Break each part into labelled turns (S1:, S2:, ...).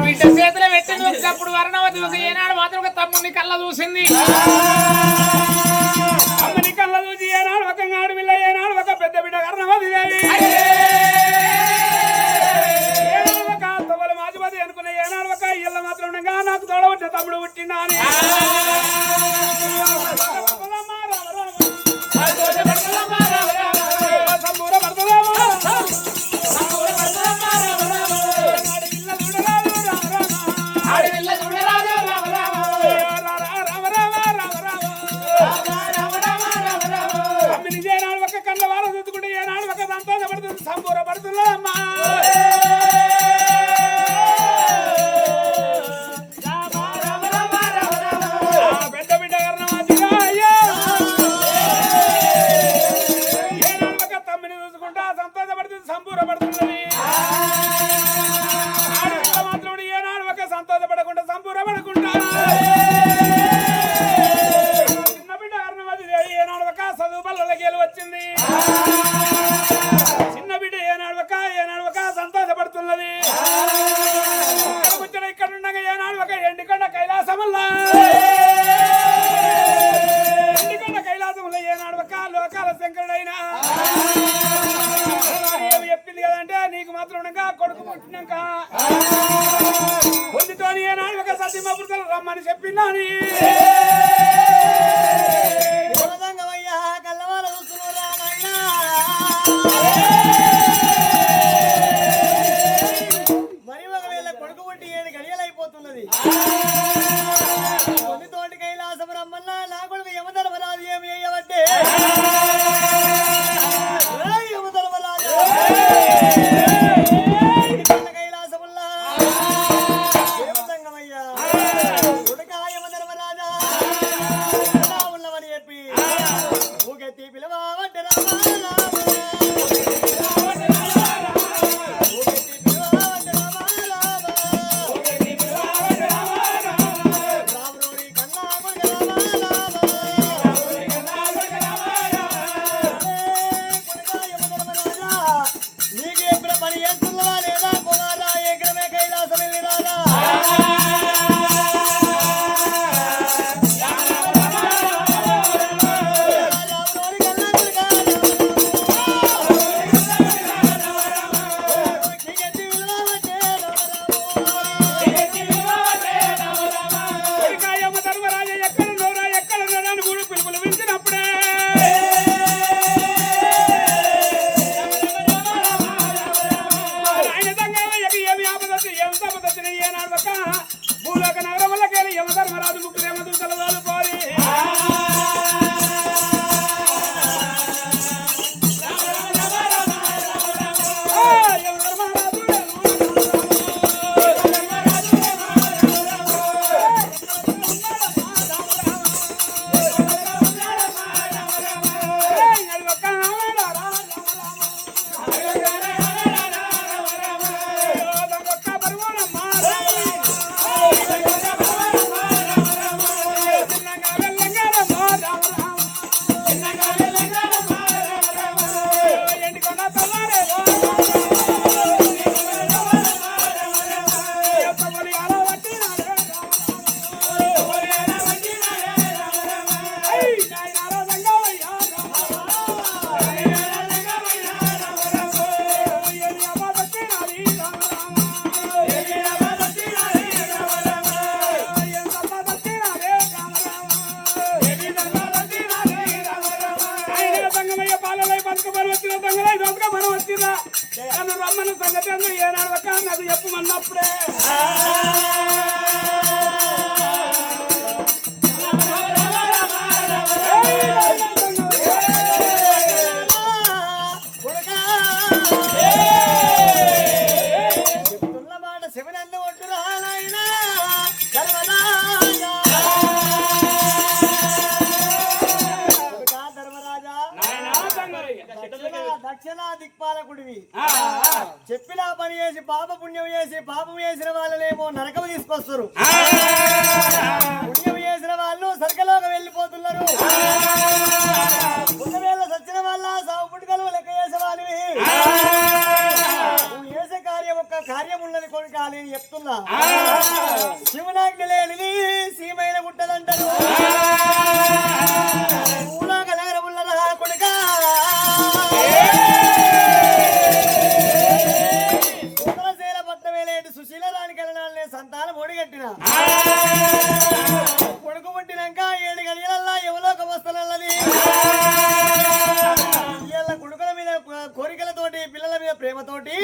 S1: బిడ్డ చేతిలో పెట్టింది ఒకప్పుడు వర్ణవతి ఒక ఏనాడు మాత్రం ఒక తమ్ముడిని కళ్ళ చూసింది.
S2: అమ్మని కళ్ళ చూసి ఏనాడు ఒక ఆడు పిల్ల ఏనాడు ఒక పెద్ద బిడ్డ వర్ణవతి ఒక తొవ్వలు మాజుమతి అనుకున్న ఏనాడు ఒక ఇళ్ళ మాత్రం ఉండగా నాకు తోడబుట్టిన తమ్ముడు పుట్టినా అని సంబూరపడుతుందమ్మా పెద్ద బిడ్డ ఒక తమ్మిని చూసుకుంటా సంతోషపడుతుంది సంబూరపడుతున్నది. మాత్రం ఏనాడు ఒక సంతోషపడకుండా సంబూరపడకుండా చిన్న బిడ్డ అర్ణవతి ఏనాడు ఒక చదువు పల్లెలకి వచ్చింది. సంతోషపడుతున్నది. ఇక్కడ ఉండగా ఏనాడు ఒక ఎండికొండ కైలాసముల్లా కైలాసముల ఏనాడు ఒక లోకాల శంకరుడైనా ఏమి చెప్పింది కదంటే నీకు మాత్రం ఉండగా కొడుకు పుట్టినాక పొందితోని ఏనాడు ఒక సత్యమపురుషులు రమ్మని చెప్పిందని
S3: తోటి కైలాసం రమ్మన్నా నా కొడుకు యమధర్మరాజు ఏమి చేయబట్టే యమధర్మరాజు కైలాసముల్లా సంగమయ్యా కొడుక యమధర్మరాజా ఉన్నవని చెప్పి ఊకెత్తి పిలవబట్టే భూలోక నగరములకి యమధర్మరాజు ముగ్గురు యమదూతలు తోలుకోరి రమ్మన్న సంగతి ఏనాడు నాకు చెప్పమన్నప్పుడే మాట శివనంద ఒట్టు రాలైనా దక్షిణ దిక్పాలకుడివి చెప్పినా పని చేసి పాప పుణ్యం చేసి పాపం చేసిన వాళ్ళనేమో నరకం తీసుకొస్తారు, పుణ్యం చేసిన వాళ్ళు సర్గలోకి వెళ్ళిపోతున్నారు. పుణ్యవేళ సచ్చిన వాళ్ళ సాగు పుట్టుకలు లెక్క చేసే వాళ్ళవి. నువ్వు చేసే కార్యం ఒక్క కార్యం ఉన్నది కొడుక నేను చెప్తున్నా శివనాజ్ఞ లేనిది సీమైన గుట్టదంటారు ఊలాగలగరముల్లరా కొడుక సుందరశీల పట్టమేలేటి సుశీల రాణి కలనాలనే సంతానం ఒడిగట్టిన కొడుకు పుట్టినాక 7 గడియలల్లా ఎవలోక వస్తనన్నది కొడుకుల మీద కోరికలతోటి పిల్లల మీద ప్రేమతోటి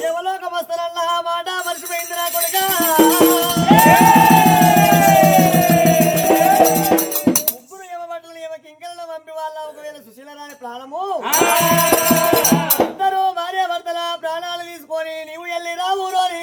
S3: ఎవలోక వస్తనల్లా మాట మర్చిపోయిందిరా కొడుక ముగ్గురు యమబట్టలు కింకలను పంపి వాళ్ళ ఒకవేళ సుశీల రాని ప్రాణము అందరూ భార్య భర్తల ప్రాణాలు తీసుకొని నీవు వెళ్ళిరా ఊరోని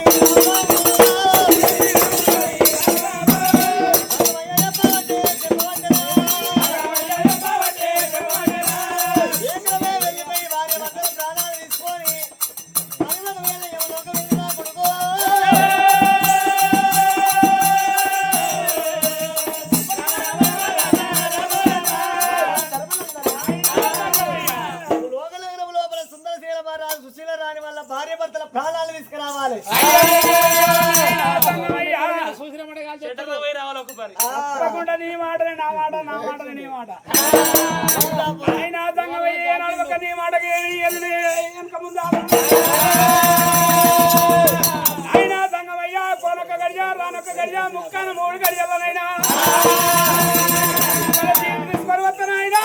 S3: భార్య భర్తల ప్రాణాలు తీసుకురావాలి
S2: తప్పకుండా నీ మాటనే నా మాట నా మాటనే నీ మాట అయినా తంగవయ్య నీ మాటకి వెనక ముందు అయినా తంగవయ్య కొనక గడియ రానొక్క గడియ ముక్కన 3 గడియలనైనా తీసుకొని వస్తానైనా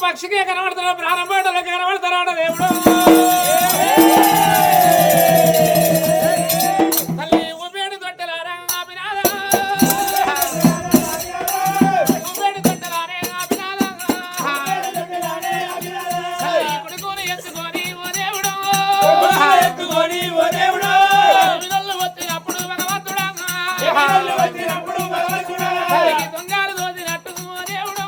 S2: పక్షికే కనబడతాడు ప్రారంభంలో కనబడతాడు దేవుడు తల్లి ఉపేడు తొట్టెలారా అభినాద ఉపేడు తొట్టెలారే అభినాద కొడుకుని ఎత్తుకొని ఓ దేవుడు ఎత్తుకొని ఓ దేవుడు వినల్లు వచ్చినప్పుడు భగవంతుడా వచ్చినప్పుడు భగవంతుడా దొంగలు దోచినట్టు ఓ దేవుడు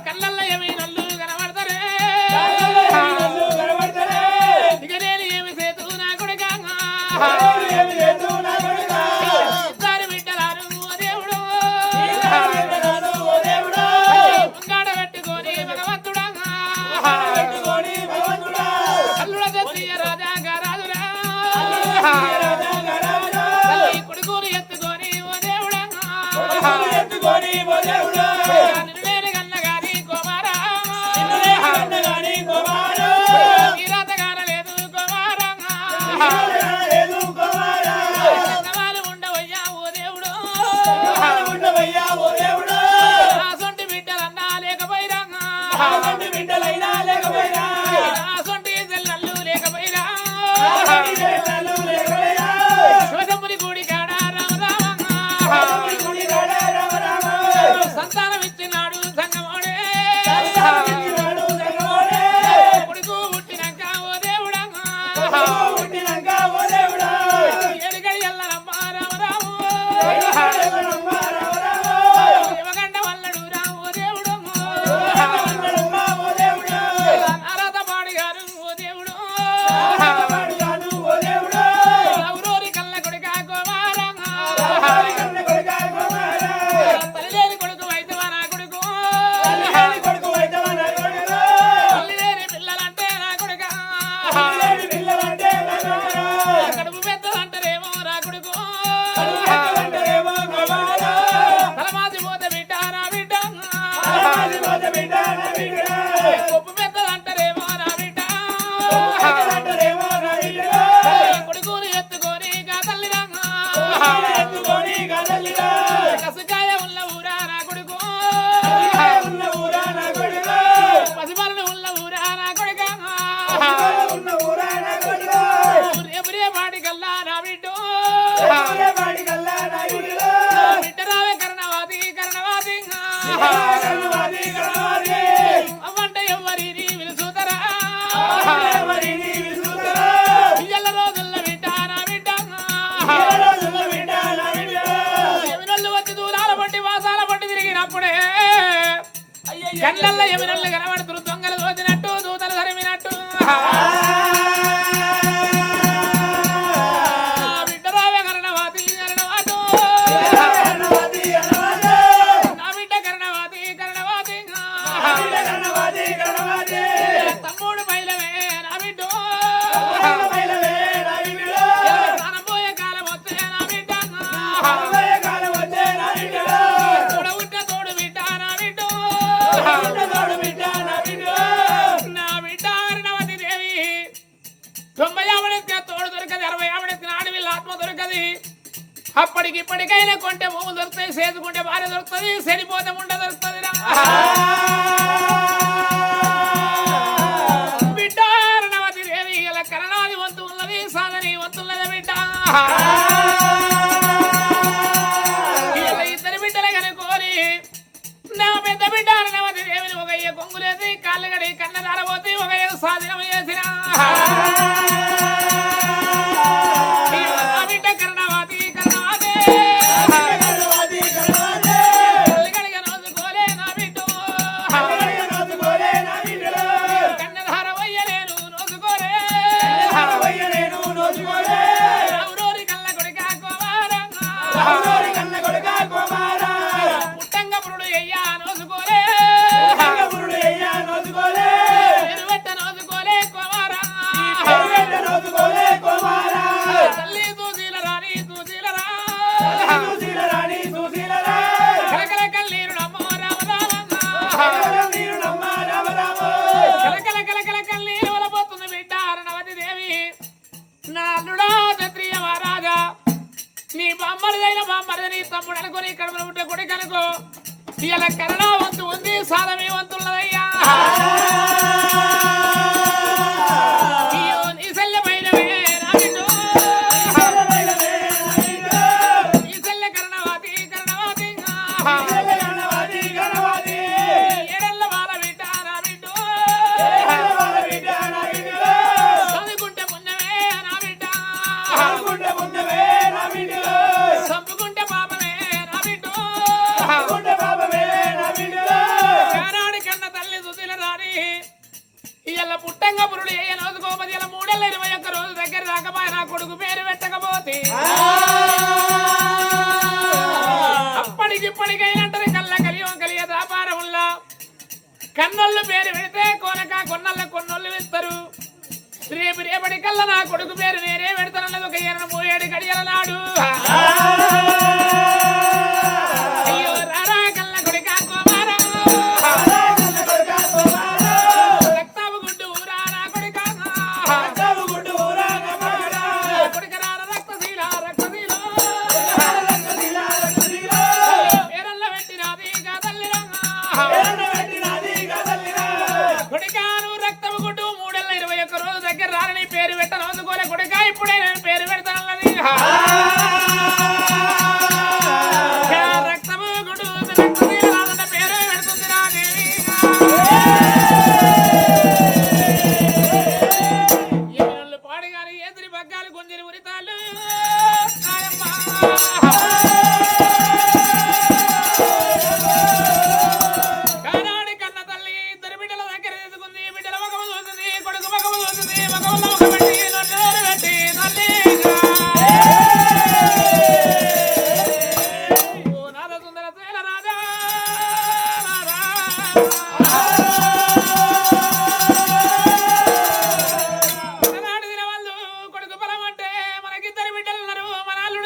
S2: కళ్ళల్లో ఏమి నల్లు కనబడతారే ఇక నేను ఏమి చేతు నా కొడుకా
S1: యువగండ వల్లడు రామో దేవుడు నారద పాడి గారు ఓ దేవుడు ఔరోరి కళ్ళ కొడుక కుమారం తల్లిలేని కొడుకు వైద్యమా నా కొడుకు తల్లిలేని పిల్లలంటే నా కొడుక కడుపు పెద్దలంటారేమో నా కొడుకు తలమాసి పోతే బిడ్డ నా బిడ్డ గొప్ప పెద్దలంటారేమో నా బిడ్డ కొడుకుని ఎత్తుకొని తల్లిదంగా కసకాయ ఉన్న ఊరా నా కొడుకు పసిపాలను ఉన్న ఊరా నా కొడుక రేపురే పాటి కల్లా నా బిడ్డ బిడ్డ రావే కర్ణవాది కర్ణవాది అవ్వంటే ఎవ్వరిని విలుసుతరా ఇయ్యల రోజుల్లో బిడ్డ నా బిడ్డ ఎమినొల్లు వచ్చి దూరాల పట్టి వాసాల పట్టి తిరిగినప్పుడే కళ్ళల్లో ఎమినొల్లు కనబడుతురు దొంగలు దోచినట్టు దూతలు తరిమినట్టు బిడ్డ రావే కర్ణవాది కర్ణవాదు నా బిడ్డ కర్ణవాది కర్ణవాది తమ్ముడు బయలవే నా బిడ్డ ప్రాణం పోయే కాలం వస్తే నా బిడ్డ తోడ తోడు బిడ్డ నా బిడ్డ నా బిడ్డ అరుణవతి దేవి 90 ఆవిడెత్తిన తోడు దొరకది 60 ఆవిడెత్తిన ఆడవిల్ల ఆత్మ దొరకది అప్పటికి ఇప్పటికైనా కొంటే భూములు దొరుకుతాయి చేసుకుంటే భార్య దొరుకుతుంది చనిపోతే ముండ దొరుకుతుంది బిడ్డ అరుణవతి దేవి ఇలా కరణాది వంతు ఉన్నది సాధని వంతున్నది బిడ్డ ఇలా ఇద్దరు బిడ్డలు కనుకోని నా పెద్ద బిడ్డ అరుణవతి దేవిని ఒక కొంగులేసి కాళ్ళు గడి కన్నదార పోతే ఒక సాధనం చేసిన బిడ్డ కర్ణవాది కర్ణవాది కళ్ళగడిగ నోసుకోలే నా బిడ్డ కన్నదార వయ్యలేను నోసుకోలే ఔరోరి కళ్ళ కొడుక కుమారం పుట్టంగ పురుడు అయ్యా నోసుకోలే ఎరువెట్ట నోసుకోలే కుమారా తల్లి చూసీల రాణి కలకల కన్నీరు నమ్మో కలకల కన్నీరు వలపోతుంది బిడ్డ అరుణవతి దేవి నా అల్లుడా క్షత్రియ మహారాజా నీ బామ్మరిదైన బామ్మరిది నీ తమ్ముడు అనుకో నీ కడుపున పుట్టే కొడుకు అనుకో ఇలా కరుణా వంతు ఉంది సాధమే వంతున్నదయ్యా నీ శల్యమైనవే నా బిడ్డ నీ శల్య కర్ణవాది కర్ణవాది ఏడెళ్ళ వాళ్ళ బిడ్డ నా బిడ్డ చదువుకుంటే పుణ్యమే నా బిడ్డ చంపుకుంటే పాపమే నా బిడ్డ కానాడి కన్న తల్లి సుశీల రాణి ఇలా పుట్టంగా పురుడు ఏ నోసుకోమది ఇలా 321 రోజుల దగ్గర రాకపోయి నా కొడుకు పేరు పెట్టకపోతే అప్పటికిప్పటికైనంటారు కళ్ళ కలియ వ్యాపారంలో కన్నోళ్ళు పేరు పెడితే కొనక కొన్నోళ్ళు ఇస్తారు రేపటి కల్లా నా కొడుకు పేరు నేనే పెడతానన్నది ఒక 27 గడియల నాడు అయ్యో రారా కళ్ళ కొడుక కుమారం రక్తావు గుడ్డు ఊరా నా కొడుక కొడుక రార రక్తశీల పేరల్ల పెట్టినది తల్లిరా కొడుకాను రక్తము గుడ్డు 321 రోజు దగ్గర రారని పేరు పెట్టను అందుకోలే కొడుక ఇప్పుడే నేను పేరు పెడతానన్నది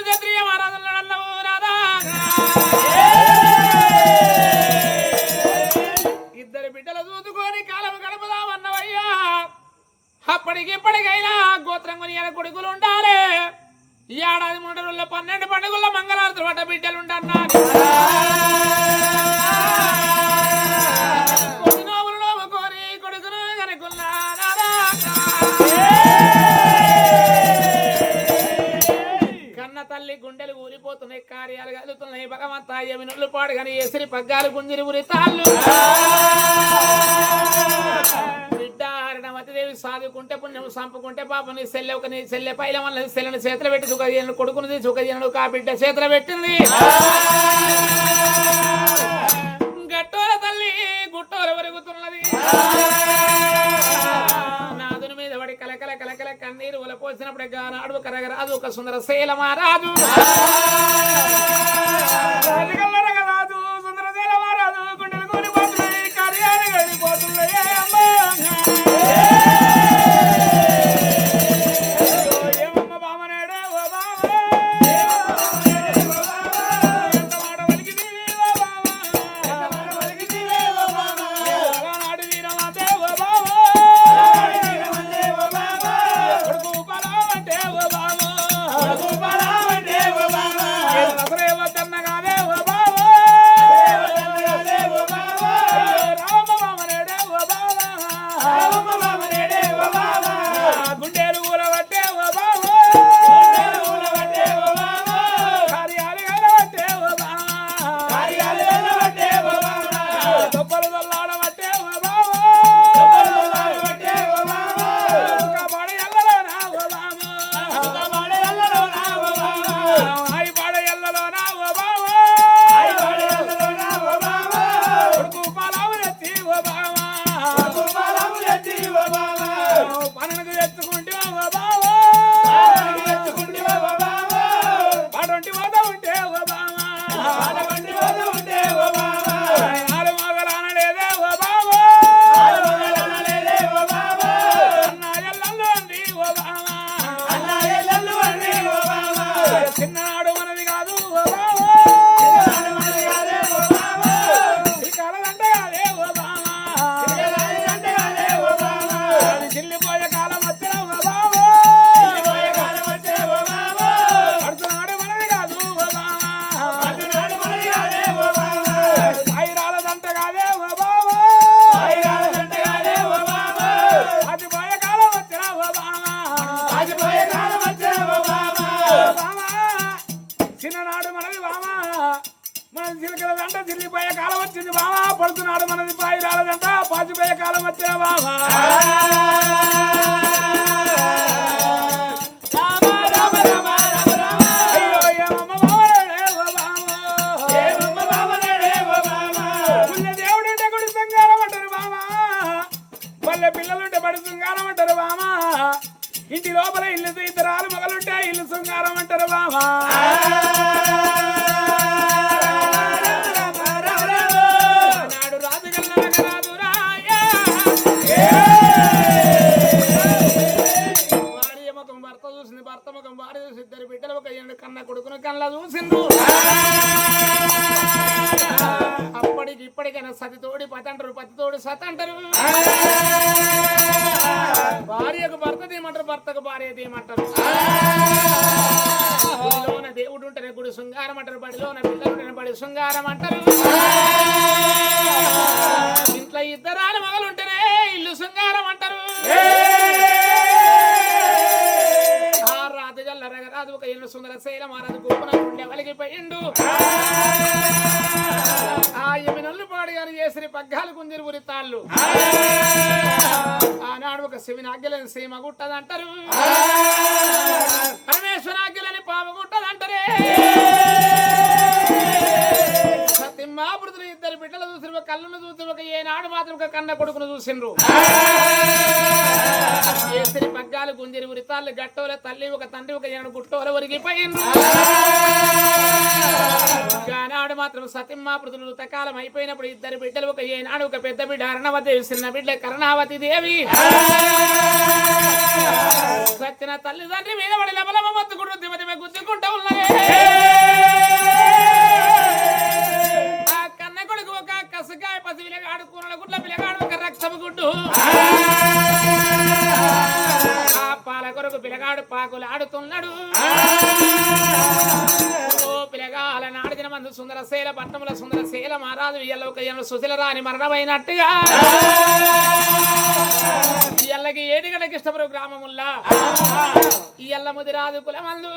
S1: క్షత్రియ మహారాజు రాధా ఇద్దరు బిడ్డలు చూసుకొని కాలం గడపదామన్నవయ్యా అప్పటికిప్పటికైనా గోత్రం కొని కొడుకులు ఉండాలి ఈ ఏడాది 3 రోజుల్లో 12 పండుగల్లో మంగళారతులు పడ్డ బిడ్డలుండన్నారు కోరి కొడుకును కనుకున్నారా కన్న తల్లి గుండెలు ఊరిపోతున్నాయి కార్యాలు కలుగుతున్నాయి భగవంతా యమినులు పాడు కానీ ఎసిరి పగ్గాలు గుంజిరి ఉరి తాళ్ళు బిడ్డ అరణవతిదేవి సాదుకుంటే పుణ్యం సంపుకుంటే పాపని సెల్లె ఒక సెల్లె పైల వల్ల సెల్లని చేతులు పెట్టి సుఖజనుడు కొడుకునిది సుఖజనుడు కా బిడ్డ చేతులు పెట్టింది గట్టోల తల్లి గుట్టోల వరుగుతున్నది నాదుని మీద పడి కలకల కలకల కన్నీరు వల పోసినప్పుడే గానాడు కరగరాదు ఒక సుందర శైలమారాజు
S2: రాజు సుందర శైలమారాజు గుండెలు కూలిపోతున్నాయి కార్యాలు వెళ్ళిపోతున్నాయి చిన్ననాడు మనది కాదు చిల్లిపోయే కాలం వచ్చిన పడుతున్నాడు మనది కాదు ఐరాలదంట కాదే అతిపోయే కాలం వచ్చిన చిన్ననాడు మనది బామా మన చిలకలదంట చిల్లిపోయే కాలం వచ్చింది బామా పడుతున్నాడు మనది పాయి రాలదంట పాచిపోయే కాలం వచ్చిన బామా అయ్యో ఏమమ్మ పుణ్య దేవుడుంటే గుడి శృంగారం అంటారు బామా పల్లె పిల్లలుంటే బడి శృంగారం అంటారు బామా ఇంటి లోపల ఇల్లు ఇద్దరాలు మగలుంటే ఇల్లు శృంగారం అంటారు బామా నాడు రాజు భార్య ముఖం భర్త చూసింది భర్త ముఖం భార్య చూసి ఇద్దరు బిడ్డలు ఒక కన్న కొడుకును కళ్ళ చూసిండు అప్పటికి ఇప్పటికైనా సతితోడి పతంటారు పతితోడి సతంటారు భార్యకు భర్త తీయమంటారు భర్తకు భార్య తీయమంటారు గుడిలోన దేవుడు ఉంటేనే గుడి శృంగారం అంటారు బడిలోన పిల్లలు బడి శృంగారం అంటారు ఇంట్లో ఇద్దరాలు మగలుంటేనే ఇల్లు శృంగారం అంటారు రాజు ఒక ఇల్లు సుందర శైల మహారాజు గోపున ఉండే వలిగిపోయిండు ఆ ఎమినల్లు పాడు గారు చేసిన పగ్గాలు కుందిరి ఉరి తాళ్ళు ఆనాడు ఒక శివునాగ్యలని సీమ గుట్టదంటారు పరమేశ్వరాగ్యలని పాము గుట్టదంటారే సత్యమాపురుతులు ఇద్దరు బిడ్డలు చూసిన ఒక కళ్ళను చూసిన ఒక ఏనాడు మాత్రం ఒక కన్న కొడుకును చూసిండ్రు ఏసిరి పగ్గాలు గుంజిరి ఉరితాళ్ళు గట్టోల తల్లి ఒక తండ్రి ఒక ఏడు గుట్టోల ఒరిగిపోయిండ్రు ఆనాడు
S1: మాత్రం సతిమ్మాపృతులు తకాలం అయిపోయినప్పుడు ఇద్దరు బిడ్డలు ఒక ఏనాడు ఒక పెద్ద బిడ్డ అరుణవదేవి చిన్న బిడ్డ కరుణావతి దేవి సత్యన తల్లిదండ్రి మీద పడి లబలమ మొత్తుకుంటూ దిమదిమ గుద్దుకుంటూ ఉన్నాయి. ఆ కన్న కొడుకు ఒక కసకాయ పసి పిల్లగాడు కూరల గుడ్ల పిల్లగాడు ఒక రక్తపు గుడ్డు ఆ పాల కొరకు పిల్లగాడు పాకులు ఆడుతున్నాడు. పిల్లగాల నాడిన మందు సుందర శైల పట్టణముల సుందర శైల మహారాజు ఇయ్యల సుశీల రాని మరణమైనట్టుగా ఇయ్యలకి ఏడుగడకి ఇష్టపడు గ్రామముల్లా ఇయ్యల ముదిరాజు కులమందు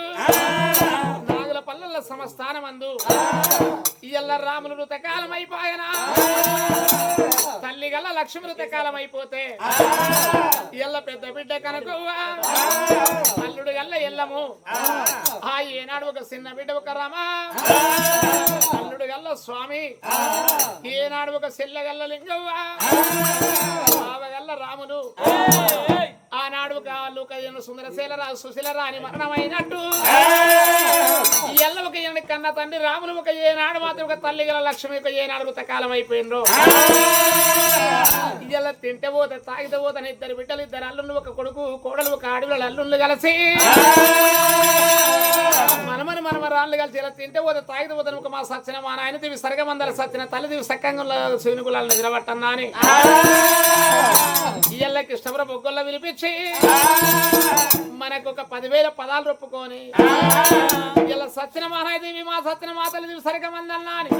S1: నాగుల పల్లెల సమస్థానమందు ఇయ్యల రాములు ఋతకాలం అయిపోయనా తల్లి గల్ల లక్ష్మి ఋతకాలం అయిపోతే ఇయ్యల పెద్ద బిడ్డ కనుకోవా అల్లుడు గల్ల ఎల్లము ఆ ఏనాడు ఒక చిన్న బిడ్డ ఒక రామ అల్లుడు గల్ల స్వామి ఏనాడు ఒక సెల్లగల్ల లింగవ్వ బావగల్ల రాములు ఆనాడు ఒక సుందరశీలరా సుశీలరా అని మరణమైనట్టు ఎల్ల ఒక కన్న తండ్రి రాములు ఒక ఏనాడు మాత్రం ఒక తల్లి గల లక్ష్మి ఒక ఏనాడు ఋతకాలం అయిపోయిండ్రు. ఇలా తింటే పోతే తాగితే పోతే ఇద్దరు బిడ్డలు ఇద్దరు అల్లుళ్ళు ఒక కొడుకు కోడలు ఒక ఆడపిల్లలు అల్లుళ్ళు కలిసి మనమరాళ్ళు కలిసి ఇలా తింటే పోతే తాగితే పోతే ఒక మా సచ్చిన మా నాయన దేవి సరగమందర సచ్చిన తల్లిదేవి సక్కంగా శివునికులాలను నిలబట్టన్నాని ఇళ్ళ కృష్ణపుర బొగ్గల్లో వినిపించి మనకు ఒక 10,000 పదాలు రొప్పుకొని ఇలా సచ్చిన మహాదేవి మా సచ్చిన మా తల్లిదేవి సరగమందన్నా అని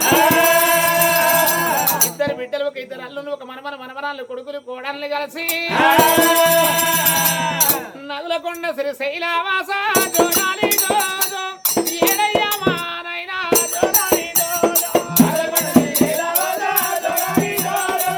S1: ఇద్దరు బిడ్డలు ఒక ఇద్దరు అల్లుళ్ళు ఒక మనమరాళ్ళు కొడుకులు కోడళ్ళు కలిసి నదులకొండ శ్రీశైలవాస జోడాలి జోజో ఏడయ్యా మా నాయనా జోడాలి జోజో జోడాలి జోజో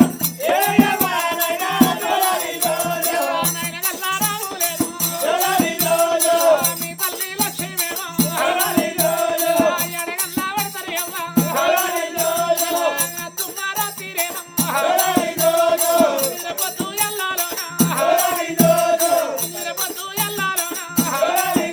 S1: ఏడయ్యా మా నాయనా జోడాలి జోజో నాయన గల్లా రాములేమో జోడాలి జోజో మీ తల్లి లక్ష్మీమేమో జోడాలి జోజో ఎడగల్లా వడతరేమ్మ జోడాలి జోజో తుమ్మారా తీరేమ్మ జోడాలి జోజో తిరుపతి ఎల్లాలోనా జోడాలి జోజో తిరుపతి ఎల్లాలోనా జోడాలి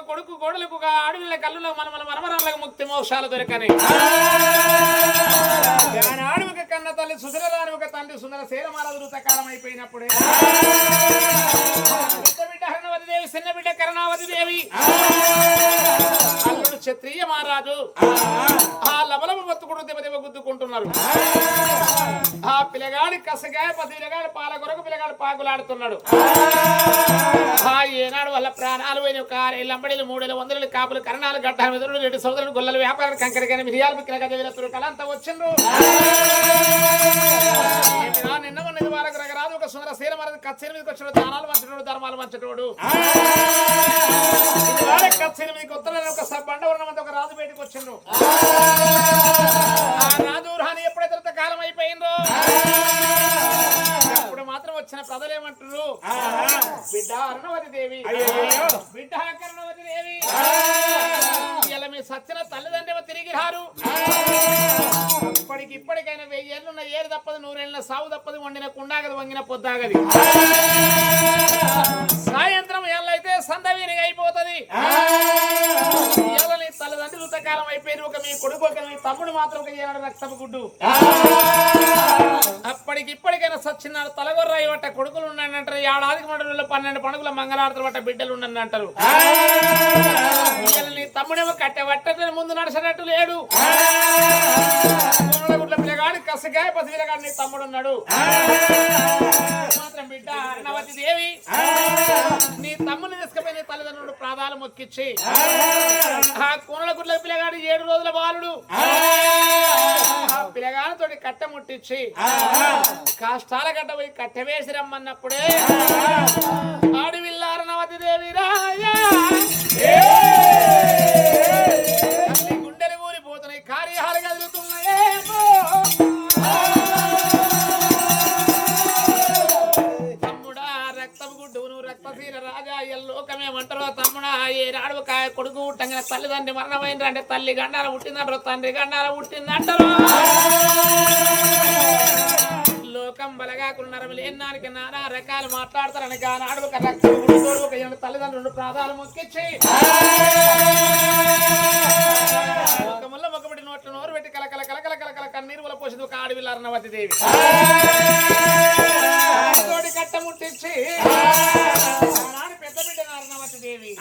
S1: కొడుకు కోడలకు ఒక ఆడవిళ్ళ కళ్ళులో మన మనమరాలకు ముక్తి మోక్షాలు దొరకని ఆనాడు ఒక కన్న తల్లి సుధరరాని ఒక తండ్రి సుందర శీలమాల ఋతకాలం అయిపోయినప్పుడే పెద్ద బిడ్డ హరణవతి దేవి చిన్న బిడ్డ కరుణావతి దేవి అల్లుడు క్షత్రియ మహారాజు ఆ లబలబ బతుకుడు దెబ్బ గుద్దుకుంటున్నారు. ఆ పిల్లగాడి కసగాయ 10 పిల్లగాడు పాల కొరకు పిల్లగాడు పాకులాడుతున్నాడు. ఏనాడు వల్ల ప్రాణాలు పోయిన ఒక 6 లంబడీలు 3 వందలు కాపులు కరణాలు గడ్డ మెదడు 2 సోదరులు గొల్లలు వ్యాపారాలు కంకరగానే మిరియాలు పిక్కల గజ వీరతులు కలంతా వచ్చిండ్రు. నిన్న మొన్న వాళ్ళకి రకరాదు ఒక సుందర శీల మరది కచ్చేరి మీదకి వచ్చిన దానాలు మంచటోడు ధర్మాలు మంచటోడు కచ్చేరి మీదకి ఉత్తరాన్ని ఒక బండ ఉన్నమంత ఒక రాజు బయటకు వచ్చిండ్రు. ఆ రాజు రాని ఎప్పుడైతే కాలం అయిపోయిందో అప్పుడు మాత్రం వచ్చిన ప్రజలు ఏమంటారు బిడ్డ అరుణవతి దేవి బిడ్డ కరుణవతి దేవి ఇలా మీ సచ్చిన తల్లిదండ్రులు తిరిగి రారు. ఇప్పటికైనా 1000 ఏళ్ళున్న ఏరు తప్పదు 100 ఏళ్ళ సాగు తప్పదు వండిన కుండాగది వంగిన పొద్దాగది సాయంత్రం ఏళ్ళైతే సందవీనిగా అయిపోతుంది. నీ తల్లిదండ్రులు కాలం అయిపోయిన ఒక మీ కొడుకు ఒక మీ తమ్ముడు మాత్రం ఒక ఏనాడు రక్తపు గుడ్డు. ఇప్పటికైనా సచ్చినారు తలగొర్ర ఇవట కొడుకులు ఉండండి అంటారు. ఏడాదికి మండలంలో 12 పండుగల మంగళారతులు బట్ట బిడ్డలు ఉండండి అంటారు. నీ తమ్ముడేమో కట్టె ముందు నడిచినట్టు లేడు. పిల్లగాడు కసగాయ 10 పిల్లగాడు నీ తమ్ముడు ఉన్నాడు. మాత్రం బిడ్డ అరుణవతి దేవి నీ తమ్ముని తీసుకుపోయి నీ తల్లిదండ్రులు ప్రాధాలు మొక్కిచ్చి ఆ కూనల గుడ్ల పిల్లగాడు 7 రోజుల బాలుడు పిల్లగాడితో కట్టె ముట్టించి కష్టాల గడ్డ పోయి కట్టె వేసి రమ్మన్నప్పుడే ఆడివిల్ల అరుణవతి దేవి రాయా గుండెలు ఊరిపోతున్నాయి కార్యాలు కదులుతున్నాయేమో తమ్ముడా రక్తపు గుడ్డు నువ్వు రక్తశీల రాజా ఎల్లోకమేమంటారో తమ్ముడా ఏ రాడు కొడుకు పుట్టంగా తల్లిదండ్రి మరణమైంది అంటే తల్లి గండాల పుట్టిందంటారు తండ్రి గండాల పుట్టిందంటారు. లోకం బలగాకున్నారు లేనానికి నానా రకాలు మాట్లాడతారని ఆనాడు ఒక రక్తపు గుడ్డు తల్లిదండ్రులు ప్రాధాలు మొక్కిచ్చి ముఖముల్లో మొక్కబెట్టి నోట్లు నోరు పెట్టి కలకల కలకల కలకల కన్నీరు వల్ల పోసింది ఒక ఆడవిల్ల అరుణవతి దేవి తోటి కట్ట ముట్టించి పెద్ద బిడ్డ అరుణవతి దేవి